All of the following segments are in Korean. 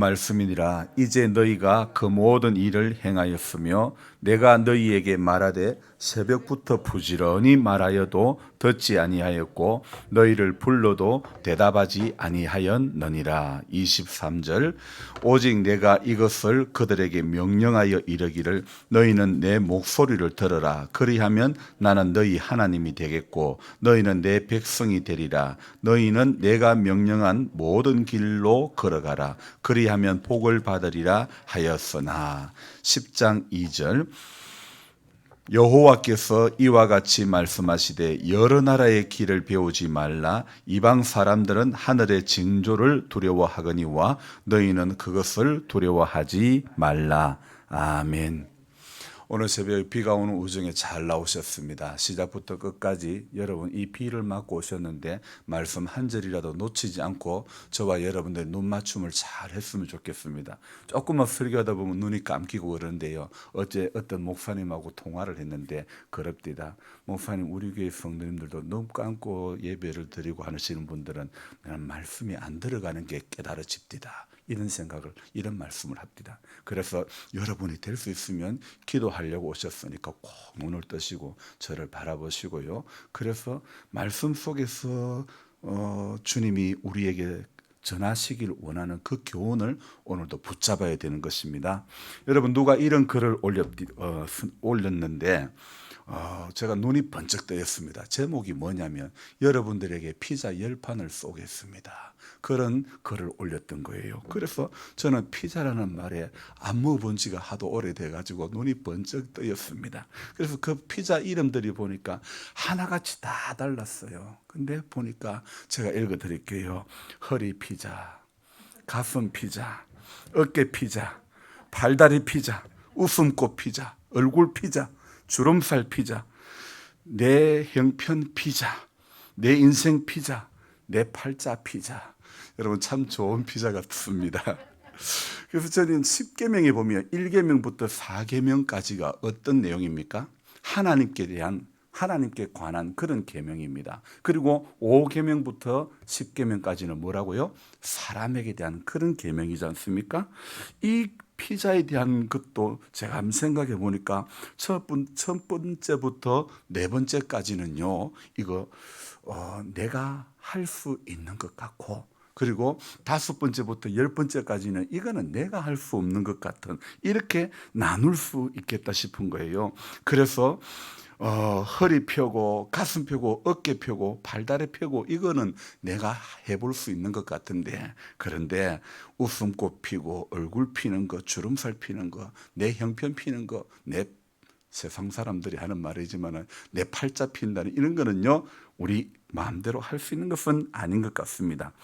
말씀이니라. 이제 너희가 그 모든 일을 행하였으며 내가 너희에게 말하되 새벽부터 부지런히 말하여도 듣지 아니하였고 너희를 불러도 대답하지 아니하였느니라. 23절. 오직 내가 이것을 그들에게 명령하여 이르기를 너희는 내 목소리를 들으라. 그리하면 나는 너희 하나님이 되겠고 너희는 내 백성이 되리라. 너희는 내가 명령한 모든 길로 걸어가라. 그리하면 복을 받으리라 하였으나. 10장 2절. 여호와께서 이와 같이 말씀하시되 여러 나라의 길을 배우지 말라. 이방 사람들은 하늘의 징조를 두려워하거니와 너희는 그것을 두려워하지 말라. 아멘. 오늘 새벽에 비가 오는 우중에 잘 나오셨습니다. 시작부터 끝까지 여러분 이 비를 맞고 오셨는데 말씀 한 절이라도 놓치지 않고 저와 여러분들 눈 맞춤을 잘 했으면 좋겠습니다. 조금만 설교하다 보면 눈이 감기고 그러는데요. 어제 어떤 목사님하고 통화를 했는데 그럽디다. 목사님, 우리 교회 성도님들도 눈 감고 예배를 드리고 하시는 분들은 말씀이 안 들어가는 게 깨달아집디다. 이런 생각을, 이런 말씀을 합니다. 그래서 여러분이 될 수 있으면 기도하려고 오셨으니까 꼭 눈을 뜨시고 저를 바라보시고요. 그래서 말씀 속에서 주님이 우리에게 전하시길 원하는 그 교훈을 오늘도 붙잡아야 되는 것입니다. 여러분, 누가 이런 글을 올렸는데 제가 눈이 번쩍 뜨였습니다. 제목이 뭐냐면 여러분들에게 피자 10판을 쏘겠습니다. 그런 글을 올렸던 거예요. 그래서 저는 피자라는 말에 안 먹어본 지가 하도 오래돼가지고 눈이 번쩍 뜨였습니다. 그래서 그 피자 이름들이 보니까 하나같이 다 달랐어요. 근데 보니까 제가 읽어드릴게요. 허리 피자, 가슴 피자, 어깨 피자, 팔다리 피자, 웃음꽃 피자, 얼굴 피자, 주름살 피자, 내 형편 피자, 내 인생 피자, 내 팔자 피자. 여러분 참 좋은 피자 같습니다. 그래서 저는 10계명에 보면 1계명부터 4계명까지가 어떤 내용입니까? 하나님께 관한 그런 계명입니다. 그리고 5계명부터 10계명까지는 뭐라고요? 사람에게 대한 그런 계명이지 않습니까? 이 피자에 대한 것도 제가 한번 생각해 보니까 첫 번째부터 네 번째까지는요, 이거 내가 할 수 있는 것 같고, 그리고 5번째부터 10번째까지는 이거는 내가 할 수 없는 것 같은, 이렇게 나눌 수 있겠다 싶은 거예요. 그래서 허리 펴고 가슴 펴고 어깨 펴고 팔다리 펴고 이거는 내가 해볼 수 있는 것 같은데, 그런데 웃음꽃 피고 얼굴 피는 거, 주름살 피는 거, 내 형편 피는 거, 내 세상 사람들이 하는 말이지만 내 팔자 핀다는 이런 거는요, 우리 마음대로 할 수 있는 것은 아닌 것 같습니다.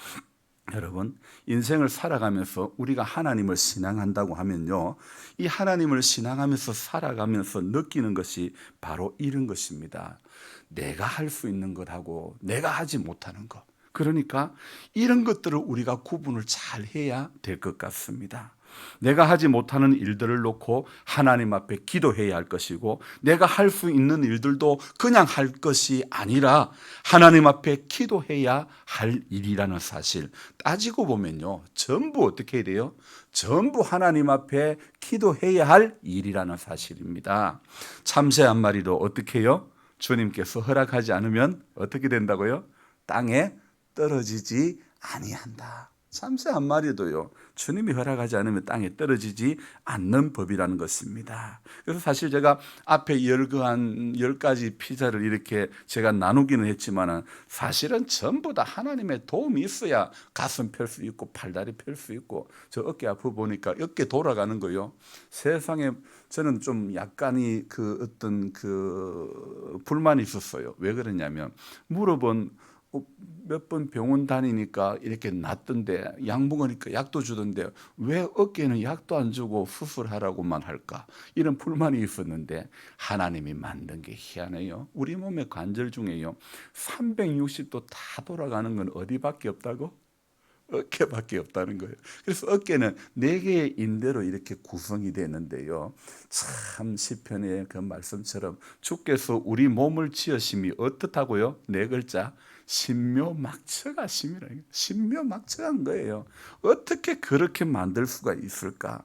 여러분, 인생을 살아가면서 우리가 하나님을 신앙한다고 하면요, 이 하나님을 신앙하면서 살아가면서 느끼는 것이 바로 이런 것입니다. 내가 할 수 있는 것하고 내가 하지 못하는 것. 그러니까 이런 것들을 우리가 구분을 잘 해야 될 것 같습니다. 내가 하지 못하는 일들을 놓고 하나님 앞에 기도해야 할 것이고, 내가 할 수 있는 일들도 그냥 할 것이 아니라 하나님 앞에 기도해야 할 일이라는 사실, 따지고 보면요, 전부 어떻게 해야 돼요? 전부 하나님 앞에 기도해야 할 일이라는 사실입니다. 참새 한 마리도 어떻게 해요? 주님께서 허락하지 않으면 어떻게 된다고요? 땅에 떨어지지 아니한다. 참새 한 마리도요, 주님이 허락하지 않으면 땅에 떨어지지 않는 법이라는 것입니다. 그래서 사실 제가 앞에 열거한 10가지 피자를 이렇게 제가 나누기는 했지만 사실은 전부 다 하나님의 도움이 있어야 가슴 펼 수 있고 팔다리 펼 수 있고, 저 어깨 아프 보니까 어깨 돌아가는 거요. 세상에 저는 좀 약간의 어떤 불만이 있었어요. 왜 그러냐면 물어본 몇 번 병원 다니니까 이렇게 낫던데, 약 먹으니까 약도 주던데 왜 어깨는 약도 안 주고 수술하라고만 할까, 이런 불만이 있었는데, 하나님이 만든 게 희한해요. 우리 몸의 관절 중에요 360도 다 돌아가는 건 어디밖에 없다고? 어깨밖에 없다는 거예요. 그래서 어깨는 4개의 인대로 이렇게 구성이 되는데요, 참 시편의 그 말씀처럼 주께서 우리 몸을 지으심이 어떻다고요? 4글자, 신묘막측 심이라. 신묘막측한 거예요. 어떻게 그렇게 만들 수가 있을까?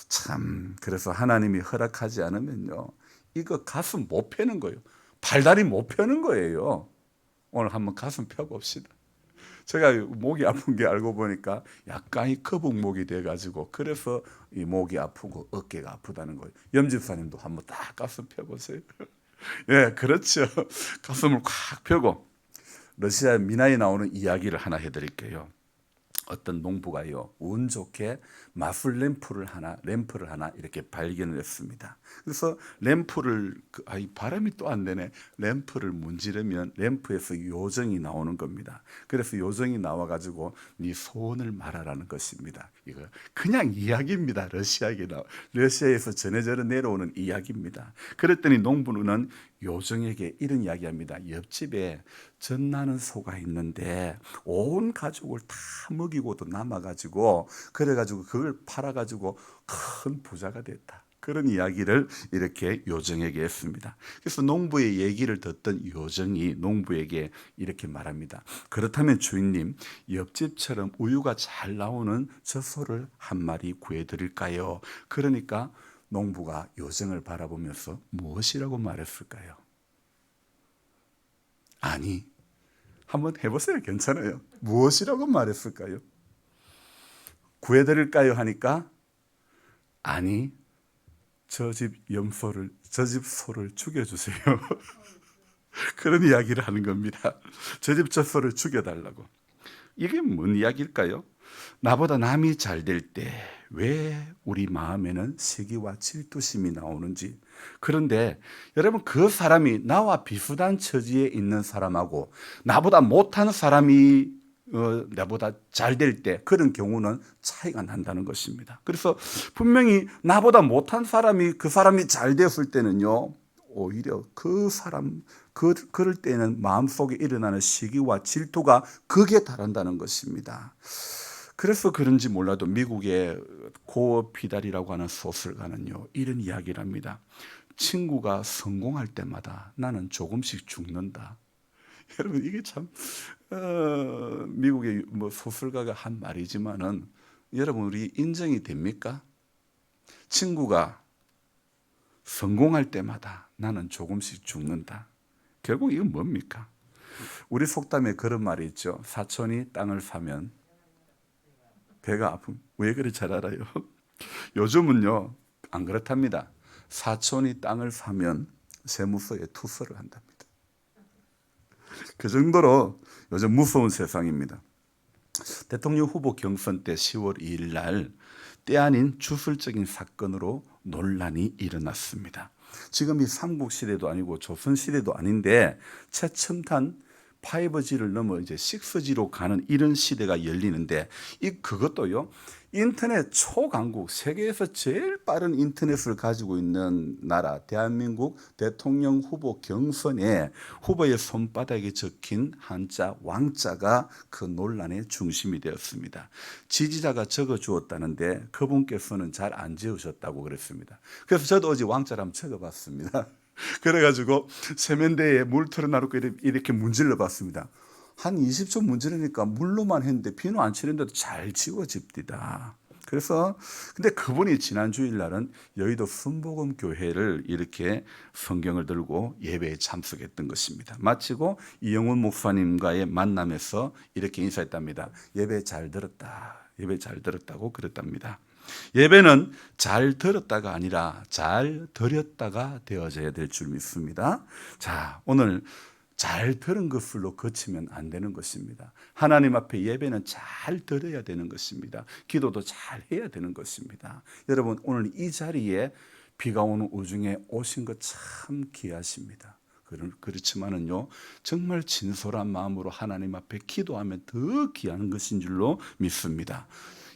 참, 그래서 하나님이 허락하지 않으면요, 이거 가슴 못 펴는 거예요. 발다리 못 펴는 거예요. 오늘 한번 가슴 펴봅시다. 제가 목이 아픈 게 알고 보니까 약간 이 거북목이 돼가지고, 그래서 이 목이 아프고 어깨가 아프다는 거예요. 염집사님도 한번 딱 가슴 펴보세요. 예, 그렇죠. 가슴을 꽉 펴고. 러시아 미나에 나오는 이야기를 하나 해드릴게요. 어떤 농부가요, 운 좋게 마술 램프를 하나 이렇게 발견을 했습니다. 그래서 램프를, 바람이 또 안 되네. 램프를 문지르면 램프에서 요정이 나오는 겁니다. 그래서 요정이 나와가지고 네 소원을 말하라는 것입니다. 이거 그냥 이야기입니다. 러시아에서 전해져 내려오는 이야기입니다. 그랬더니 농부는 요정에게 이런 이야기합니다. 옆집에 젖나는 소가 있는데 온 가족을 다 먹이고도 남아가지고, 그래가지고 그걸 팔아가지고 큰 부자가 됐다. 그런 이야기를 이렇게 요정에게 했습니다. 그래서 농부의 얘기를 듣던 요정이 농부에게 이렇게 말합니다. 그렇다면 주인님, 옆집처럼 우유가 잘 나오는 저 소를 한 마리 구해드릴까요? 그러니까 농부가 요정을 바라보면서 무엇이라고 말했을까요? 아니, 한번 해보세요. 괜찮아요. 무엇이라고 말했을까요? 구해드릴까요? 하니까 아니, 저 집 소를 죽여주세요. 그런 이야기를 하는 겁니다. 저 집 저 소를 죽여달라고. 이게 뭔 이야기일까요? 나보다 남이 잘 될 때 왜 우리 마음에는 시기와 질투심이 나오는지. 그런데 여러분, 그 사람이 나와 비슷한 처지에 있는 사람하고 나보다 못한 사람이 나보다 잘 될 때, 그런 경우는 차이가 난다는 것입니다. 그래서 분명히 나보다 못한 사람이 그 사람이 잘 되었을 때는요, 오히려 그럴 때는 마음속에 일어나는 시기와 질투가 극에 달한다는 것입니다. 그래서 그런지 몰라도 미국의 고어 피달이라고 하는 소설가는요, 이런 이야기를 합니다. 친구가 성공할 때마다 나는 조금씩 죽는다. 여러분, 이게 참 미국의 소설가가 한 말이지만은, 여러분, 우리 인정이 됩니까? 친구가 성공할 때마다 나는 조금씩 죽는다. 결국 이건 뭡니까? 우리 속담에 그런 말이 있죠. 사촌이 땅을 사면 배가 아픔. 왜 그래 잘 알아요? 요즘은요, 안 그렇답니다. 사촌이 땅을 사면 세무서에 투서를 한답니다. 그 정도로 요즘 무서운 세상입니다. 대통령 후보 경선 때 10월 2일 날 때 아닌 주술적인 사건으로 논란이 일어났습니다. 지금 이 삼국시대도 아니고 조선시대도 아닌데 최첨단 5G를 넘어 이제 6G로 가는 이런 시대가 열리는데, 그것도요, 인터넷 초강국, 세계에서 제일 빠른 인터넷을 가지고 있는 나라 대한민국 대통령 후보 경선에 후보의 손바닥에 적힌 한자 왕자가 그 논란의 중심이 되었습니다. 지지자가 적어주었다는데 그분께서는 잘 안 지으셨다고 그랬습니다. 그래서 저도 어제 왕자를 한번 적어봤습니다. 그래가지고 세면대에 물 틀어놔놓고 이렇게 문질러 봤습니다. 한 20초 문지르니까 물로만 했는데 비누 안 치는데도 잘 지워집니다. 그래서 근데 그분이 지난 주일날은 여의도 순복음 교회를 이렇게 성경을 들고 예배에 참석했던 것입니다. 마치고 이영훈 목사님과의 만남에서 이렇게 인사했답니다. 예배 잘 들었다. 예배 잘 들었다고 그랬답니다. 예배는 잘 들었다가 아니라 잘 드렸다가 되어져야 될 줄 믿습니다. 자, 오늘 잘 들은 것으로 그치면 안 되는 것입니다. 하나님 앞에 예배는 잘 드려야 되는 것입니다. 기도도 잘 해야 되는 것입니다. 여러분, 오늘 이 자리에 비가 오는 오중에 오신 것 참 귀하십니다. 그렇지만은요, 정말 진솔한 마음으로 하나님 앞에 기도하면 더 귀한 것인 줄로 믿습니다.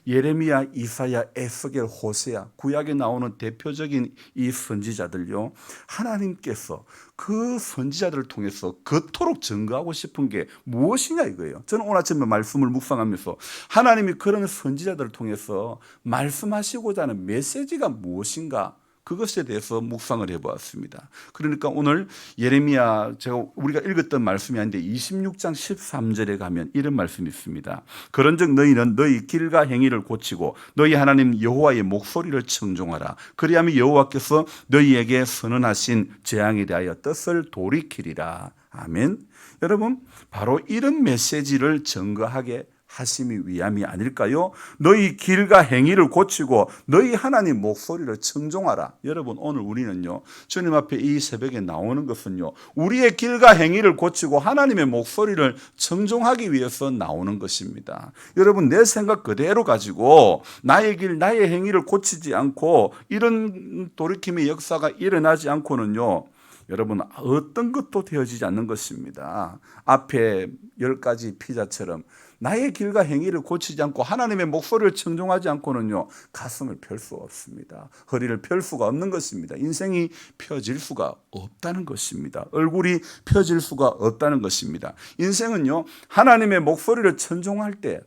예레미야, 이사야, 에스겔, 호세아, 구약에 나오는 대표적인 이 선지자들요, 하나님께서 그 선지자들을 통해서 그토록 증거하고 싶은 게 무엇이냐 이거예요. 저는 오늘 아침에 말씀을 묵상하면서 하나님이 그런 선지자들을 통해서 말씀하시고자 하는 메시지가 무엇인가, 그것에 대해서 묵상을 해보았습니다. 그러니까 오늘 예레미야 우리가 읽었던 말씀이 아닌데 26장 13절에 가면 이런 말씀이 있습니다. 그런즉 너희는 너희 길과 행위를 고치고 너희 하나님 여호와의 목소리를 청종하라. 그리하면 여호와께서 너희에게 선언하신 재앙에 대하여 뜻을 돌이키리라. 아멘. 여러분, 바로 이런 메시지를 증거하게 하심이 위함이 아닐까요? 너희 길과 행위를 고치고 너희 하나님 목소리를 청종하라. 여러분, 오늘 우리는요, 주님 앞에 이 새벽에 나오는 것은요, 우리의 길과 행위를 고치고 하나님의 목소리를 청종하기 위해서 나오는 것입니다. 여러분, 내 생각 그대로 가지고 나의 길, 나의 행위를 고치지 않고 이런 돌이킴의 역사가 일어나지 않고는요, 여러분, 어떤 것도 되어지지 않는 것입니다. 앞에 10가지 피자처럼 나의 길과 행위를 고치지 않고 하나님의 목소리를 청종하지 않고는요, 가슴을 펼 수 없습니다. 허리를 펼 수가 없는 것입니다. 인생이 펴질 수가 없다는 것입니다. 얼굴이 펴질 수가 없다는 것입니다. 인생은요, 하나님의 목소리를 청종할 때,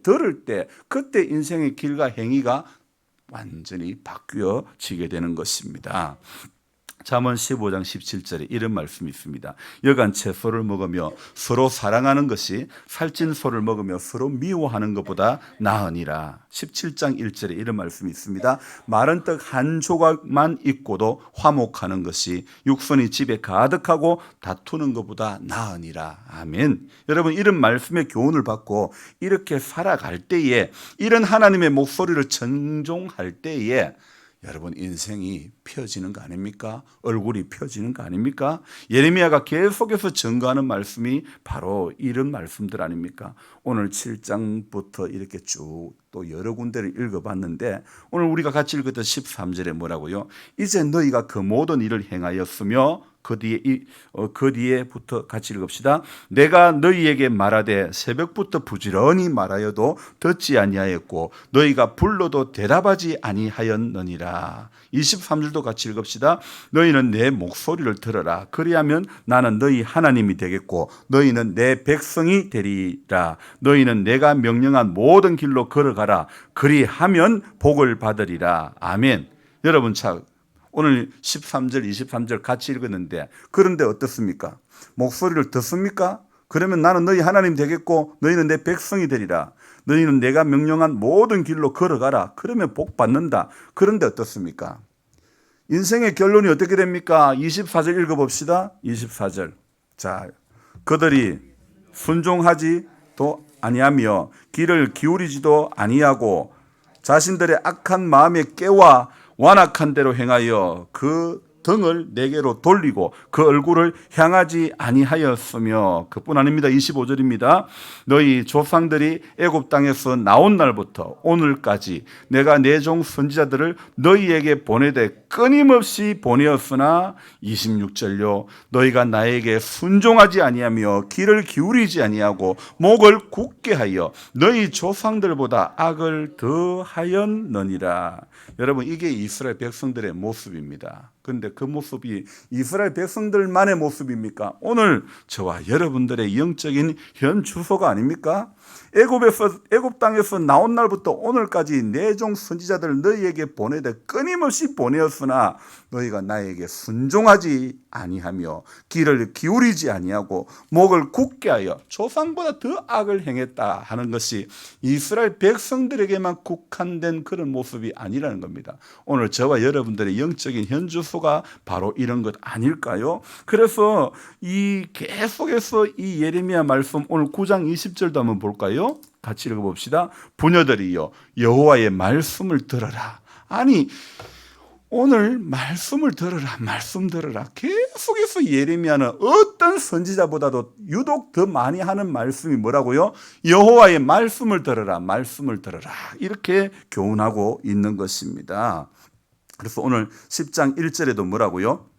들을 때, 그때 인생의 길과 행위가 완전히 바뀌어지게 되는 것입니다. 잠언 15장 17절에 이런 말씀이 있습니다. 여간 채소를 먹으며 서로 사랑하는 것이 살찐 소를 먹으며 서로 미워하는 것보다 나으니라. 17장 1절에 이런 말씀이 있습니다. 마른 떡 한 조각만 있고도 화목하는 것이 육선이 집에 가득하고 다투는 것보다 나으니라. 아멘. 여러분, 이런 말씀의 교훈을 받고 이렇게 살아갈 때에, 이런 하나님의 목소리를 청종할 때에 여러분, 인생이 펴지는 거 아닙니까? 얼굴이 펴지는 거 아닙니까? 예레미야가 계속해서 증거하는 말씀이 바로 이런 말씀들 아닙니까? 오늘 7장부터 이렇게 쭉 또 여러 군데를 읽어봤는데, 오늘 우리가 같이 읽었던 13절에 뭐라고요? 이제 너희가 그 모든 일을 행하였으며 그 뒤에부터 같이 읽읍시다. 내가 너희에게 말하되 새벽부터 부지런히 말하여도 듣지 아니하였고 너희가 불러도 대답하지 아니하였느니라. 23절도 같이 읽읍시다. 너희는 내 목소리를 들어라. 그리하면 나는 너희 하나님이 되겠고 너희는 내 백성이 되리라. 너희는 내가 명령한 모든 길로 걸어가라. 그리하면 복을 받으리라. 아멘. 여러분, 오늘 13절, 23절 같이 읽었는데, 그런데 어떻습니까? 목소리를 듣습니까? 그러면 나는 너희 하나님 되겠고 너희는 내 백성이 되리라. 너희는 내가 명령한 모든 길로 걸어가라. 그러면 복 받는다. 그런데 어떻습니까? 인생의 결론이 어떻게 됩니까? 24절 읽어봅시다. 24절. 자, 그들이 순종하지도 아니하며 길을 기울이지도 아니하고 자신들의 악한 마음에 깨와 완악한 대로 행하여 그 등을 내게로 돌리고 그 얼굴을 향하지 아니하였으며, 그뿐 아닙니다. 25절입니다. 너희 조상들이 애굽 땅에서 나온 날부터 오늘까지 내가 내 종 선지자들을 너희에게 보내되 끊임없이 보내었으나 26절요 너희가 나에게 순종하지 아니하며 귀를 기울이지 아니하고 목을 굳게 하여 너희 조상들보다 악을 더하였느니라. 여러분, 이게 이스라엘 백성들의 모습입니다. 그런데 그 모습이 이스라엘 백성들만의 모습입니까? 오늘 저와 여러분들의 영적인 현 주소가 아닙니까? 애굽 땅에서 나온 날부터 오늘까지 내 종 선지자들 너희에게 보내되 끊임없이 보내었으나 너희가 나에게 순종하지 아니하며 귀를 기울이지 아니하고 목을 굳게 하여 조상보다 더 악을 행했다 하는 것이 이스라엘 백성들에게만 국한된 그런 모습이 아니라는 겁니다. 오늘 저와 여러분들의 영적인 현 주소가 바로 이런 것 아닐까요? 그래서 이 계속해서 이 예레미야 말씀 오늘 9장 20절도 한번 볼까요? 같이 읽어봅시다. 부녀들이여 여호와의 말씀을 들어라. 아니, 오늘 말씀을 들어라, 말씀 들어라. 계속해서 예레미야는 어떤 선지자보다도 유독 더 많이 하는 말씀이 뭐라고요? 여호와의 말씀을 들어라, 말씀을 들어라. 이렇게 교훈하고 있는 것입니다. 그래서 오늘 10장 1절에도 뭐라고요?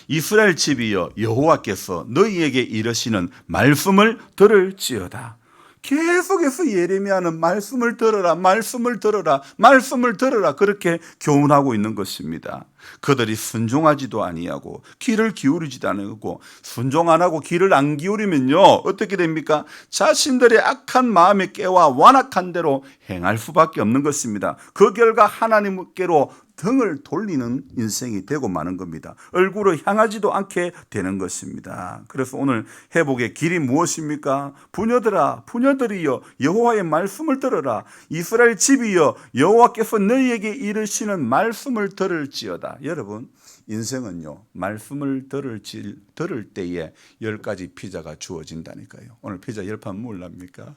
이스라엘 집이여 여호와께서 너희에게 이르시는 말씀을 들을지어다. 계속해서 예레미야는 말씀을 들어라, 말씀을 들어라, 말씀을 들어라 그렇게 교훈하고 있는 것입니다. 그들이 순종하지도 아니하고 귀를 기울이지도 않고, 순종 안 하고 귀를 안 기울이면요 어떻게 됩니까? 자신들의 악한 마음에 깨와 완악한 대로 행할 수밖에 없는 것입니다. 그 결과 하나님께로 등을 돌리는 인생이 되고 마는 겁니다. 얼굴을 향하지도 않게 되는 것입니다. 그래서 오늘 회복의 길이 무엇입니까? 부녀들아, 부녀들이여, 여호와의 말씀을 들어라. 이스라엘 집이여, 여호와께서 너희에게 이르시는 말씀을 들을지어다. 여러분, 인생은요 말씀을 들을 때에 10가지 피자가 주어진다니까요. 오늘 피자 10판 먹으랍니까?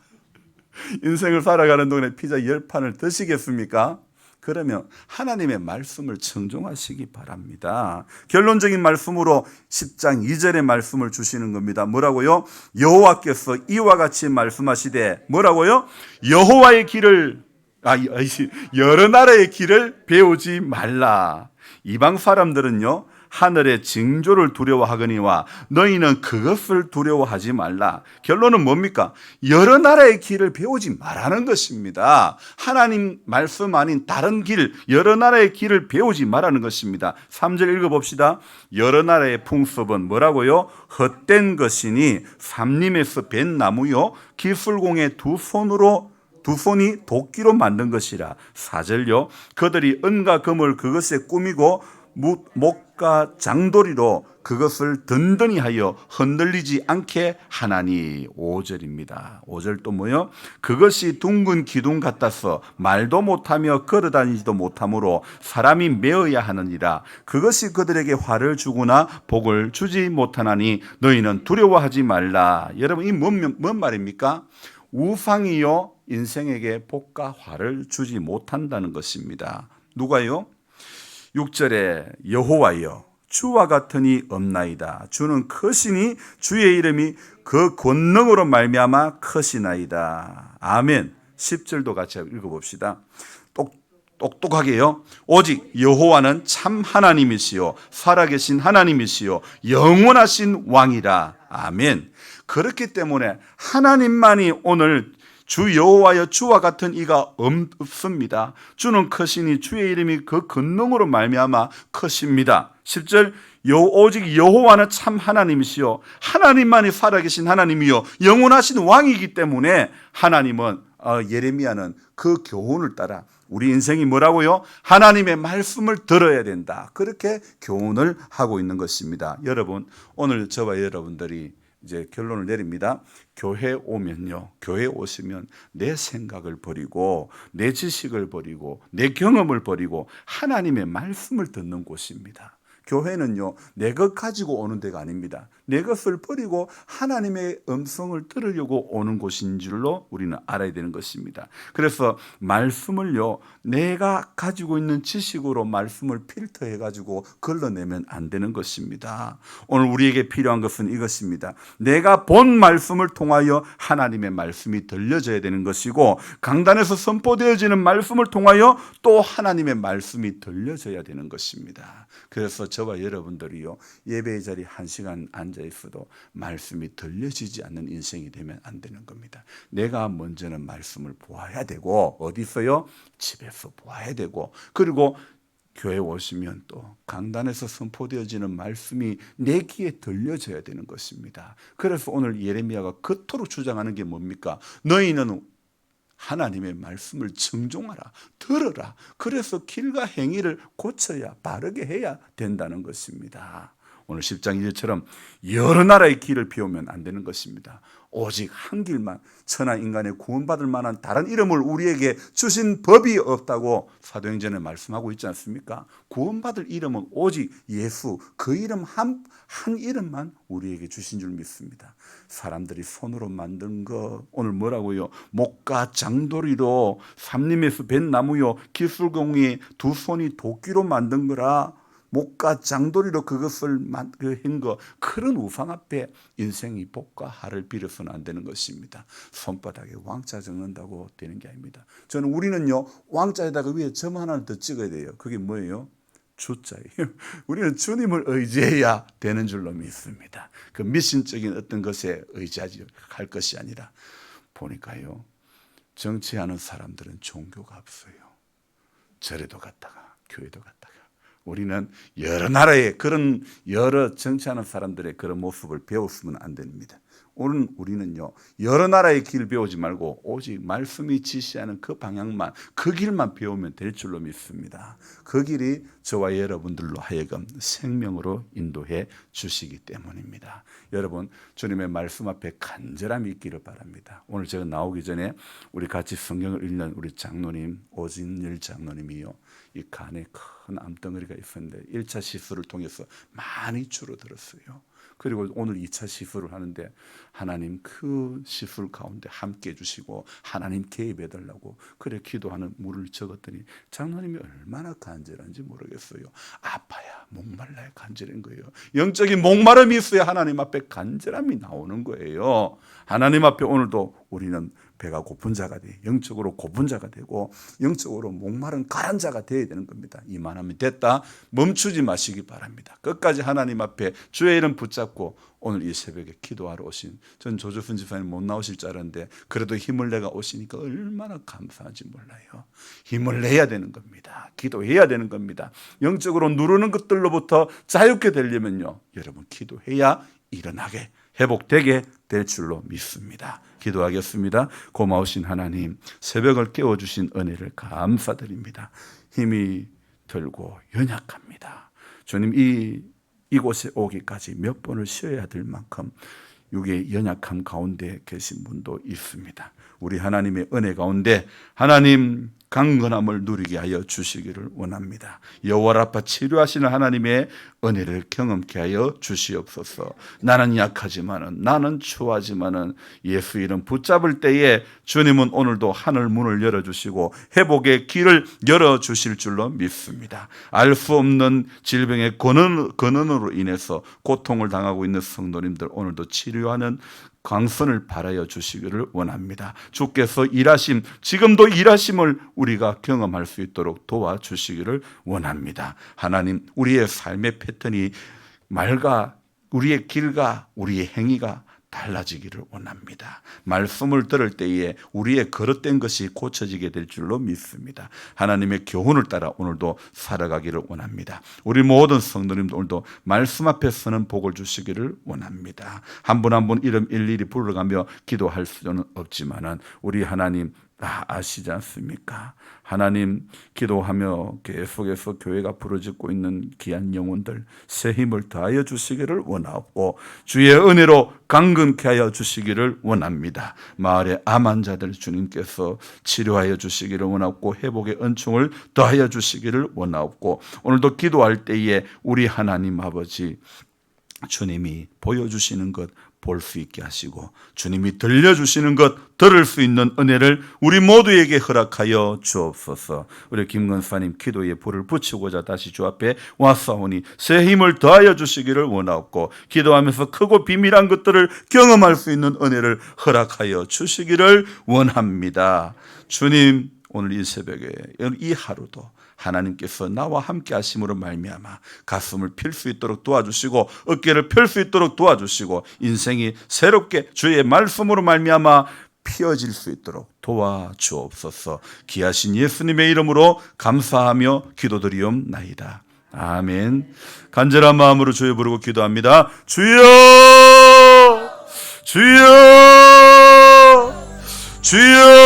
인생을 살아가는 동안에 피자 10판을 드시겠습니까? 그러면 하나님의 말씀을 청종하시기 바랍니다. 결론적인 말씀으로 10장 2절의 말씀을 주시는 겁니다. 뭐라고요? 여호와께서 이와 같이 말씀하시되, 뭐라고요? 여호와의 길을, 여러 나라의 길을 배우지 말라. 이방 사람들은요 하늘의 징조를 두려워하거니와 너희는 그것을 두려워하지 말라. 결론은 뭡니까? 여러 나라의 길을 배우지 말라는 것입니다. 하나님 말씀 아닌 다른 길, 여러 나라의 길을 배우지 말라는 것입니다. 3절 읽어봅시다. 여러 나라의 풍습은 뭐라고요? 헛된 것이니 삼림에서 벤 나무요 기술공의 두 손이 도끼로 만든 것이라. 4절요. 그들이 은과 금을 그것에 꾸미고 목과 장도리로 그것을 든든히 하여 흔들리지 않게 하나니. 5절입니다. 5절 또 뭐요? 그것이 둥근 기둥 같아서 말도 못하며 걸어다니지도 못하므로 사람이 메어야 하느니라. 그것이 그들에게 화를 주거나 복을 주지 못하나니 너희는 두려워하지 말라. 여러분, 이 뭔 말입니까? 우상이요 인생에게 복과 화를 주지 못한다는 것입니다. 누가요? 6절에 여호와여 주와 같으니 없나이다. 주는 크시니 주의 이름이 그 권능으로 말미암아 크시나이다. 아멘. 10절도 같이 읽어봅시다. 똑똑하게요. 오직 여호와는 참 하나님이시요 살아계신 하나님이시요 영원하신 왕이라. 아멘. 그렇기 때문에 하나님만이 오늘 주 여호와여 주와 같은 이가 없습니다. 주는 크시니 주의 이름이 그 권능으로 말미암아 크십니다. 10절 오직 여호와는 참 하나님이시요 하나님만이 살아계신 하나님이요 영원하신 왕이기 때문에 하나님은 예레미야는 그 교훈을 따라 우리 인생이 뭐라고요? 하나님의 말씀을 들어야 된다. 그렇게 교훈을 하고 있는 것입니다. 여러분, 오늘 저와 여러분들이 이제 결론을 내립니다. 교회 오면요, 교회 오시면 내 생각을 버리고 내 지식을 버리고 내 경험을 버리고 하나님의 말씀을 듣는 곳입니다. 교회는요 내 것 가지고 오는 데가 아닙니다. 내 것을 버리고 하나님의 음성을 들으려고 오는 곳인 줄로 우리는 알아야 되는 것입니다. 그래서 말씀을요 내가 가지고 있는 지식으로 말씀을 필터해 가지고 걸러내면 안 되는 것입니다. 오늘 우리에게 필요한 것은 이것입니다. 내가 본 말씀을 통하여 하나님의 말씀이 들려져야 되는 것이고, 강단에서 선포되어지는 말씀을 통하여 또 하나님의 말씀이 들려져야 되는 것입니다. 그래서 저와 여러분들이요 예배의 자리 1시간 앉아 있어도 말씀이 들려지지 않는 인생이 되면 안 되는 겁니다. 내가 먼저는 말씀을 보아야 되고, 어디서요? 집에서 보아야 되고, 그리고 교회 오시면 또 강단에서 선포되어지는 말씀이 내 귀에 들려져야 되는 것입니다. 그래서 오늘 예레미야가 그토록 주장하는 게 뭡니까? 너희는 하나님의 말씀을 청종하라, 들어라. 그래서 길과 행위를 고쳐야, 바르게 해야 된다는 것입니다. 오늘 10장 2절처럼 여러 나라의 길을 비우면 안 되는 것입니다. 오직 한 길만, 천하 인간의 구원받을 만한 다른 이름을 우리에게 주신 법이 없다고 사도행전에 말씀하고 있지 않습니까? 구원받을 이름은 오직 예수, 그 이름 한 이름만 우리에게 주신 줄 믿습니다. 사람들이 손으로 만든 거, 오늘 뭐라고요? 목과 장도리로 삼림에서 벤 나무요 기술공이 두 손이 도끼로 만든 거라. 목과 장도리로 그것을 한 거, 그런 우상 앞에 인생이 복과 화를 빌어서는 안 되는 것입니다. 손바닥에 왕자 적는다고 되는 게 아닙니다. 저는 우리는요 왕자에다가 위에 점 하나를 더 찍어야 돼요. 그게 뭐예요? 주자예요. 우리는 주님을 의지해야 되는 줄로 믿습니다. 그 미신적인 어떤 것에 의지하지 할 것이 아니라, 보니까요 정치하는 사람들은 종교가 없어요. 절에도 갔다가 교회도 갔다가 우리는 여러 나라의 그런 여러 정치하는 사람들의 그런 모습을 배웠으면 안 됩니다. 오늘 우리는요, 여러 나라의 길을 배우지 말고 오직 말씀이 지시하는 그 방향만, 그 길만 배우면 될 줄로 믿습니다. 그 길이 저와 여러분들로 하여금 생명으로 인도해 주시기 때문입니다. 여러분, 주님의 말씀 앞에 간절함이 있기를 바랍니다. 오늘 제가 나오기 전에 우리 같이 성경을 읽는 우리 장로님, 오진일 장로님이요, 이 간에 큰 암덩어리가 있었는데 1차 시술을 통해서 많이 줄어들었어요. 그리고 오늘 2차 시술을 하는데 하나님 그 시술 가운데 함께 해주시고 하나님 개입해 달라고 그래 기도하는 물을 적었더니 장로님이 얼마나 간절한지 모르겠어요. 아파야 목말라야 간절한 거예요. 영적인 목마름이 있어야 하나님 앞에 간절함이 나오는 거예요. 하나님 앞에 오늘도 우리는 배가 고픈 자가 돼, 영적으로 고픈 자가 되고 영적으로 목마른 가란 자가 되어야 되는 겁니다. 이만하면 됐다, 멈추지 마시기 바랍니다. 끝까지 하나님 앞에 주의 이름 붙잡고 오늘 이 새벽에 기도하러 오신, 전 조조순 집사님 못 나오실 줄 알았는데 그래도 힘을 내가 오시니까 얼마나 감사한지 몰라요. 힘을 내야 되는 겁니다. 기도해야 되는 겁니다. 영적으로 누르는 것들로부터 자유케 되려면요, 여러분 기도해야 일어나게 회복되게 될 줄로 믿습니다. 기도하겠습니다. 고마우신 하나님, 새벽을 깨워주신 은혜를 감사드립니다. 힘이 들고 연약합니다. 주님, 이곳에 오기까지 몇 번을 쉬어야 될 만큼 육의 연약함 가운데 계신 분도 있습니다. 우리 하나님의 은혜 가운데 하나님 강건함을 누리게 하여 주시기를 원합니다. 여호와 라파 치료하시는 하나님의 은혜를 경험케 하여 주시옵소서. 나는 약하지만은, 나는 추하지만은 예수 이름 붙잡을 때에 주님은 오늘도 하늘 문을 열어주시고 회복의 길을 열어주실 줄로 믿습니다. 알 수 없는 질병의 근원으로 인해서 고통을 당하고 있는 성도님들 오늘도 치료하는 광선을 발하여 주시기를 원합니다. 주께서 일하심, 지금도 일하심을 우리가 경험할 수 있도록 도와주시기를 원합니다. 하나님, 우리의 삶의 패턴이 말과 우리의 길과 우리의 행위가 달라지기를 원합니다. 말씀을 들을 때에 우리의 거릇된 것이 고쳐지게 될 줄로 믿습니다. 하나님의 교훈을 따라 오늘도 살아가기를 원합니다. 우리 모든 성도님도 오늘도 말씀 앞에 서는 복을 주시기를 원합니다. 한 분 한 분 이름 일일이 불러가며 기도할 수는 없지만은 우리 하나님 아시지 않습니까? 하나님, 기도하며 계속해서 교회가 부르짖고 있는 귀한 영혼들 새 힘을 더하여 주시기를 원하고 주의 은혜로 강건케 하여 주시기를 원합니다. 마을의 암 환자들 주님께서 치료하여 주시기를 원하고 회복의 은총을 더하여 주시기를 원하고 오늘도 기도할 때에 우리 하나님 아버지 주님이 보여주시는 것 볼 수 있게 하시고 주님이 들려주시는 것 들을 수 있는 은혜를 우리 모두에게 허락하여 주옵소서. 우리 김건사님 기도에 불을 붙이고자 다시 주 앞에 왔사오니 새 힘을 더하여 주시기를 원하옵고 기도하면서 크고 비밀한 것들을 경험할 수 있는 은혜를 허락하여 주시기를 원합니다. 주님, 오늘 이 새벽에 이 하루도 하나님께서 나와 함께 하심으로 말미암아 가슴을 펼 수 있도록 도와주시고 어깨를 펼 수 있도록 도와주시고 인생이 새롭게 주의 말씀으로 말미암아 피어질 수 있도록 도와주옵소서. 귀하신 예수님의 이름으로 감사하며 기도드리옵나이다. 아멘. 간절한 마음으로 주여 부르고 기도합니다. 주여, 주여, 주여.